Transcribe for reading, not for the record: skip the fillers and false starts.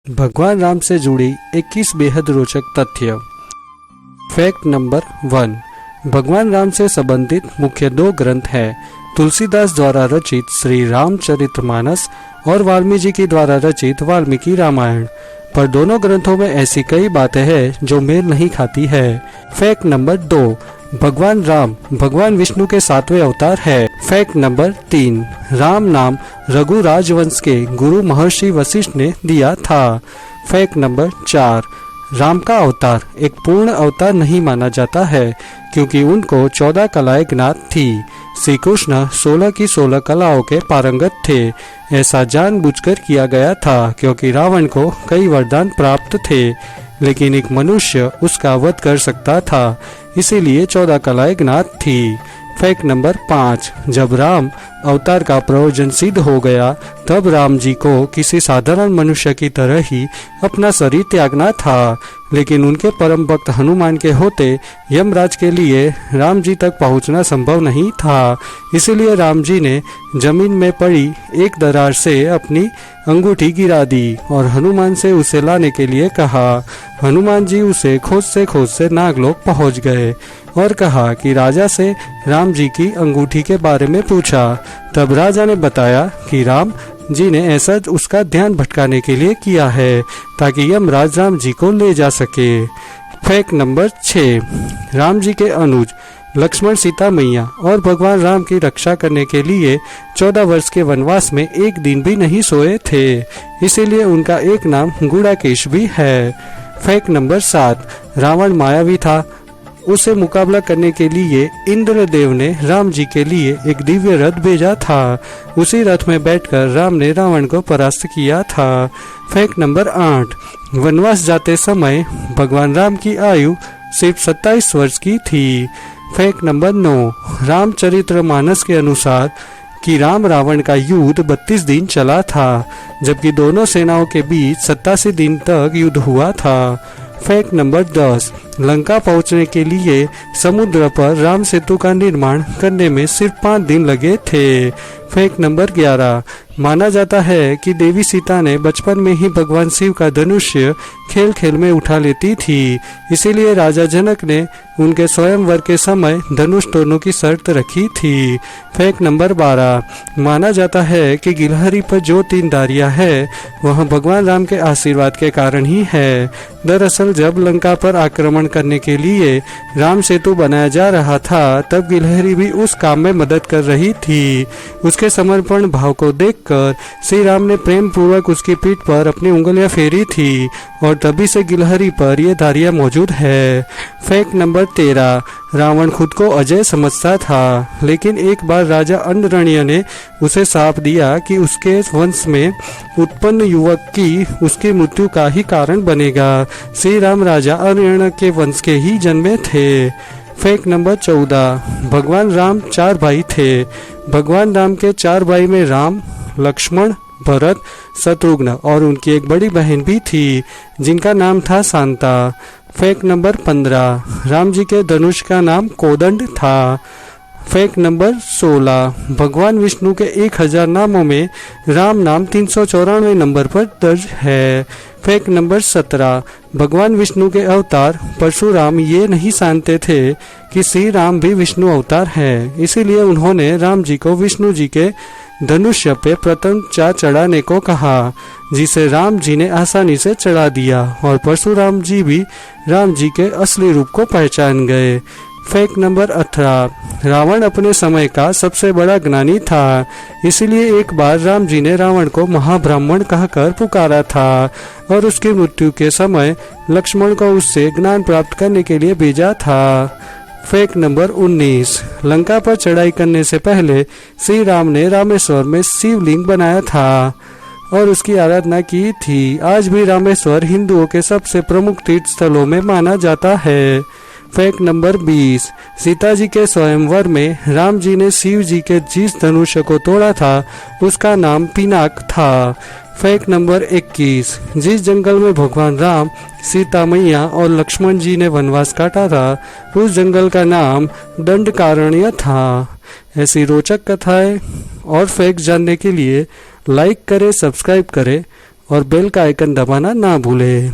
भगवान राम से जुड़ी 21 बेहद रोचक तथ्य। Fact number 1। भगवान राम से संबंधित मुख्य 2 ग्रंथ हैं, तुलसीदास द्वारा रचित श्री रामचरितमानस और वाल्मीकि जी द्वारा रचित वाल्मीकि रामायण। पर दोनों ग्रंथों में ऐसी कई बातें हैं जो मेल नहीं खाती है। Fact number 2। भगवान राम भगवान विष्णु के 7वें अवतार है। Fact number 3। राम नाम रघु राजवंश के गुरु महर्षि वशिष्ठ ने दिया था। Fact number 4। राम का अवतार एक पूर्ण अवतार नहीं माना जाता है क्योंकि उनको 14 कलाएं ज्ञात थी। श्री कृष्ण 16 की 16 कलाओं के पारंगत थे। ऐसा जानबूझकर किया गया था क्योंकि रावण को कई वरदान प्राप्त थे, लेकिन एक मनुष्य उसका वध कर सकता था, इसीलिए 14 कलाएं ज्ञात थी। Fact number 5। जब राम अवतार का प्रयोजन सिद्ध हो गया तब राम जी को किसी साधारण मनुष्य की तरह ही अपना शरीर त्यागना था, लेकिन उनके परम भक्त हनुमान के होते यमराज के लिए राम जी तक पहुंचना संभव नहीं था। इसीलिए राम जी ने जमीन में पड़ी एक दरार से अपनी अंगूठी गिरा दी और हनुमान से उसे लाने के लिए कहा। हनुमान जी उसे खोजते नागलोक पहुंच गए और कहा कि राजा से राम जी की अंगूठी के बारे में पूछा। तब राजा ने बताया कि राम जी ने ऐसा उसका ध्यान भटकाने के लिए किया है ताकि यमराज राम जी को ले जा सके। Fact number 6। राम जी के अनुज लक्ष्मण सीता मैया और भगवान राम की रक्षा करने के लिए 14 वर्ष के वनवास में एक दिन भी नहीं सोए थे, इसीलिए उनका एक नाम गुड़ाकेश भी है। Fact number 7। रावण मायावी था, उसे मुकाबला करने के लिए इंद्रदेव ने राम जी के लिए एक दिव्य रथ भेजा था। उसी रथ में बैठकर राम ने रावण को परास्त किया था। Fact number 8। वनवास जाते समय भगवान राम की आयु सिर्फ 27 वर्ष की थी। Fact number 9। रामचरितमानस के अनुसार कि राम रावण का युद्ध 32 दिन चला था, जबकि दोनों सेनाओं के बीच 87 दिन तक युद्ध हुआ था। Fact number 10। लंका पहुंचने के लिए समुद्र पर राम सेतु का निर्माण करने में सिर्फ 5 दिन लगे थे। Fact number 11। माना जाता है कि देवी सीता ने बचपन में ही भगवान शिव का धनुष्य खेल खेल में उठा लेती थी, इसीलिए राजा जनक ने उनके स्वयंवर के समय धनुष तोड़ने की शर्त रखी थी। Fact number 12। माना जाता है कि गिलहरी पर जो 3 धारियां है वह भगवान राम के आशीर्वाद के कारण ही है। दरअसल जब लंका पर आक्रमण करने के लिए राम सेतु बनाया जा रहा था तब गिलहरी भी उस काम में मदद कर रही थी। उसके समर्पण भाव को देखकर श्री राम ने प्रेम पूर्वक उसकी पीठ पर अपनी उंगलियां फेरी थी और तभी से गिलहरी पर ये धारियां मौजूद है। Fact number 13। रावण खुद को अजय समझता था, लेकिन एक बार राजा अंडरण्य ने उसे शाप दिया कि उसके वंश में उत्पन्न युवक की उसकी मृत्यु का ही कारण बनेगा। श्री राम राजा अंडरण्य के वंश के ही जन्मे थे। Fact number 14। भगवान राम 4 भाई थे। भगवान राम के 4 भाई में राम, लक्ष्मण, भरत, शत्रुघ्न और उनकी एक बड़ी बहन भी थी जिनका नाम था शांता। Fact number 15। राम जी के धनुष का नाम कोदंड था। Fact number 16। भगवान विष्णु के 1000 नामों में राम नाम 394 नंबर पर दर्ज है। Fact number 17। भगवान विष्णु के अवतार परशुराम ये नहीं जानते थे कि श्री राम भी विष्णु अवतार है, इसीलिए उन्होंने राम जी को विष्णु जी के धनुष्य पे प्रथम चढ़ाने को कहा, जिसे राम जी ने आसानी से चढ़ा दिया और परशुराम जी भी राम जी के असली रूप को पहचान गए। Fact number 18। रावण अपने समय का सबसे बड़ा ज्ञानी था, इसलिए एक बार राम जी ने रावण को महाब्राह्मण कहकर पुकारा था और उसकी मृत्यु के समय लक्ष्मण को उससे ज्ञान प्राप्त करने के लिए भेजा था। Fact number 19। लंका पर चढ़ाई करने से पहले श्री राम ने रामेश्वर में शिवलिंग बनाया था और उसकी आराधना की थी। आज भी रामेश्वर हिंदुओं के सबसे प्रमुख तीर्थ स्थलों में माना जाता है। Fact number 20। सीता जी के स्वयंवर में राम जी ने शिव जी के जिस धनुष को तोड़ा था उसका नाम पिनाक था। Fact number 21। जिस जंगल में भगवान राम, सीता मैया और लक्ष्मण जी ने वनवास काटा था उस जंगल का नाम दंडकारण्य था। ऐसी रोचक कथाएं और फैक्ट जानने के लिए लाइक करें, सब्सक्राइब करें और बेल का आइकन दबाना ना भूलें।